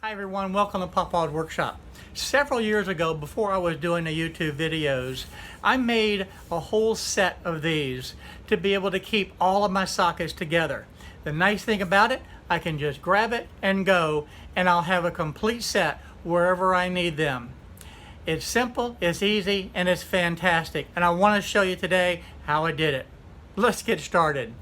Hi everyone, welcome to Papa's Workshop. Several years ago, before I was doing the YouTube videos, I made a whole set of these to be able to keep all of my sockets together. The nice thing about it, I can just grab it and go, and I'll have a complete set wherever I need them. It's simple, it's easy, and it's fantastic. And I want to show you today how I did it. Let's get started.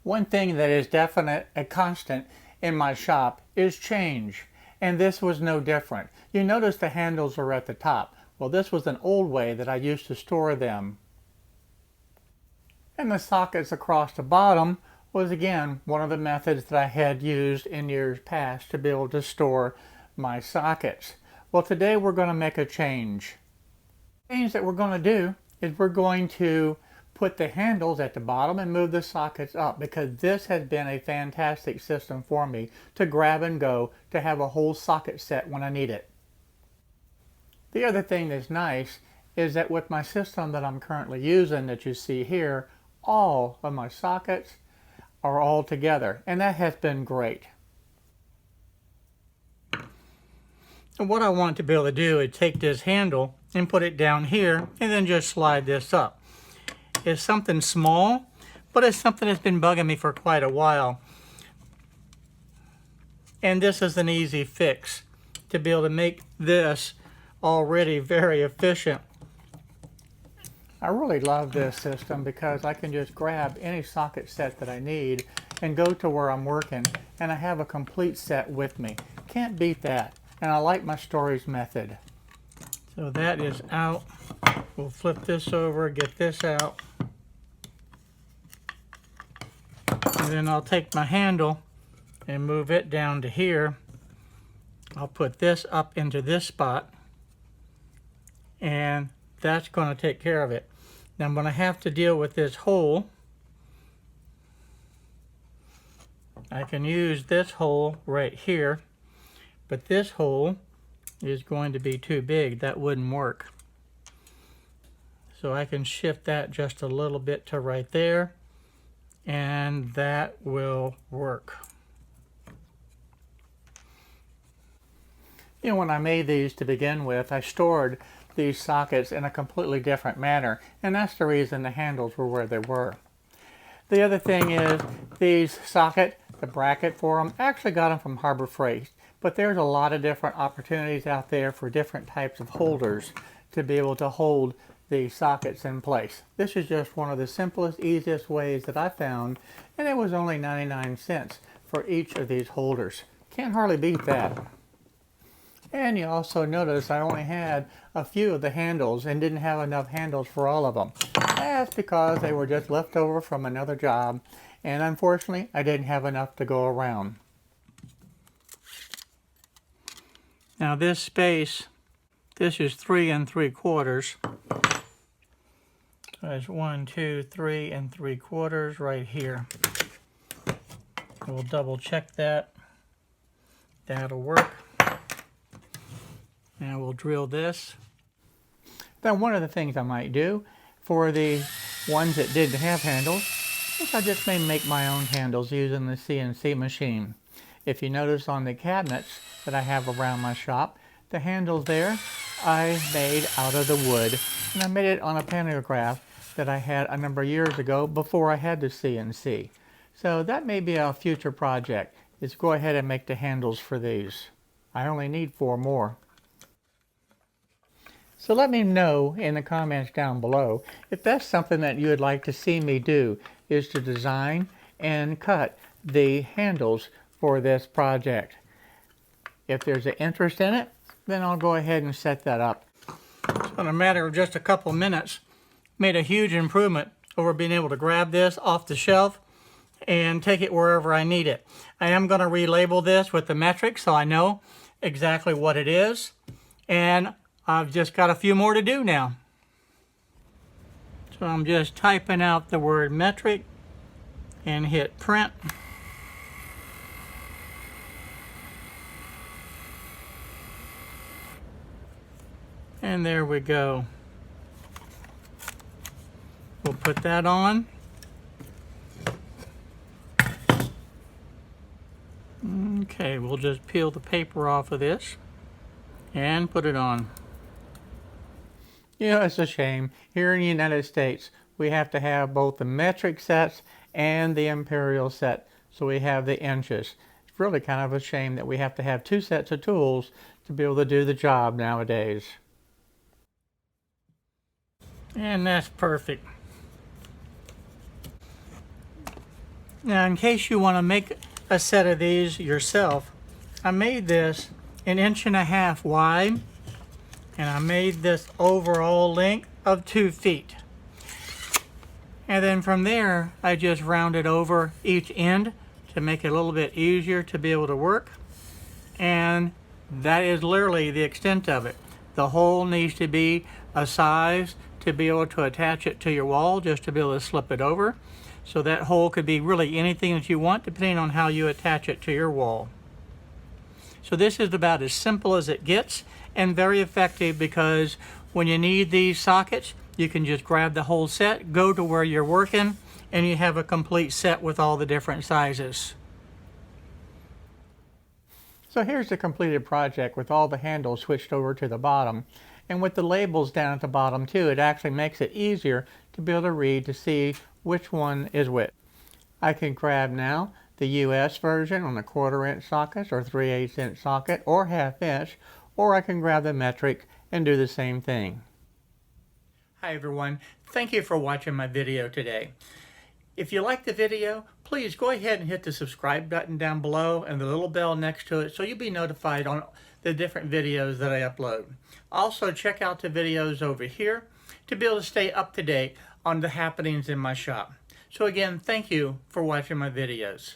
One thing that is a constant in my shop is change, and this was no different. You notice the handles are at the top. Well, this was an old way that I used to store them. And the sockets across the bottom was again one of the methods that I had used in years past to be able to store my sockets. Well, today we're going to make a change. The change that we're going to do is we're going to put the handles at the bottom and move the sockets up, because this has been a fantastic system for me to grab and go, to have a whole socket set when I need it. The other thing that's nice is that with my system that I'm currently using that you see here, all of my sockets are all together, and that has been great. And what I want to be able to do is take this handle and put it down here and then just slide this up. It's something small, but it's something that's been bugging me for quite a while. And this is an easy fix to be able to make this already very efficient. I really love this system because I can just grab any socket set that I need and go to where I'm working, and I have a complete set with me. Can't beat that. And I like my storage method. So that is out. We'll flip this over, get this out. And then I'll take my handle and move it down to here. I'll put this up into this spot, and that's going to take care of it. Now I'm going to have to deal with this hole. I can use this hole right here, but this hole is going to be too big. That wouldn't work. So I can shift that just a little bit to right there, and that will work. You know, when I made these to begin with, I stored these sockets in a completely different manner, and that's the reason the handles were where they were. The other thing is, these the bracket for them, I actually got them from Harbor Freight, but there's a lot of different opportunities out there for different types of holders to be able to hold the sockets in place. This is just one of the simplest, easiest ways that I found, and it was only 99 cents for each of these holders. Can't hardly beat that. And you also notice I only had a few of the handles and didn't have enough handles for all of them. That's because they were just left over from another job, and unfortunately I didn't have enough to go around. Now this space, this is 3 3/4. There's 1, 2, 3 3/4 right here. We'll double check that. That'll work. Now we'll drill this. Now one of the things I might do for the ones that didn't have handles is I just may make my own handles using the CNC machine. If you notice on the cabinets that I have around my shop, the handles there I made out of the wood, and I made it on a pantograph that I had a number of years ago before I had the CNC. So that may be a future project, is go ahead and make the handles for these. I only need 4 more. So let me know in the comments down below if that's something that you would like to see me do, is to design and cut the handles for this project. If there's an interest in it, then I'll go ahead and set that up. So in a matter of just a couple minutes, made a huge improvement over being able to grab this off the shelf and take it wherever I need it. I am going to relabel this with the metric so I know exactly what it is, and I've just got a few more to do now. So I'm just typing out the word metric and hit print. And there we go. We'll put that on. Okay, we'll just peel the paper off of this and put it on. You know, it's a shame. Here in the United States, we have to have both the metric sets and the imperial set, so we have the inches. It's really kind of a shame that we have to have two sets of tools to be able to do the job nowadays. And that's perfect. Now, in case you want to make a set of these yourself, I made this 1.5 inches wide, and I made this overall length of 2 feet. And then from there, I just rounded over each end to make it a little bit easier to be able to work. And that is literally the extent of it. The hole needs to be a size to be able to attach it to your wall, just to be able to slip it over. So that hole could be really anything that you want, depending on how you attach it to your wall. So this is about as simple as it gets, and very effective, because when you need these sockets, you can just grab the whole set, go to where you're working, and you have a complete set with all the different sizes. So here's the completed project with all the handles switched over to the bottom. And with the labels down at the bottom too, it actually makes it easier to be able to read to see which one is which. I can grab now the US version on the 1/4 inch socket or 3/8 inch socket or 1/2 inch, or I can grab the metric and do the same thing. Hi everyone, thank you for watching my video today. If you like the video, please go ahead and hit the subscribe button down below and the little bell next to it so you'll be notified on the different videos that I upload. Also, check out the videos over here to be able to stay up to date on the happenings in my shop. So again, thank you for watching my videos.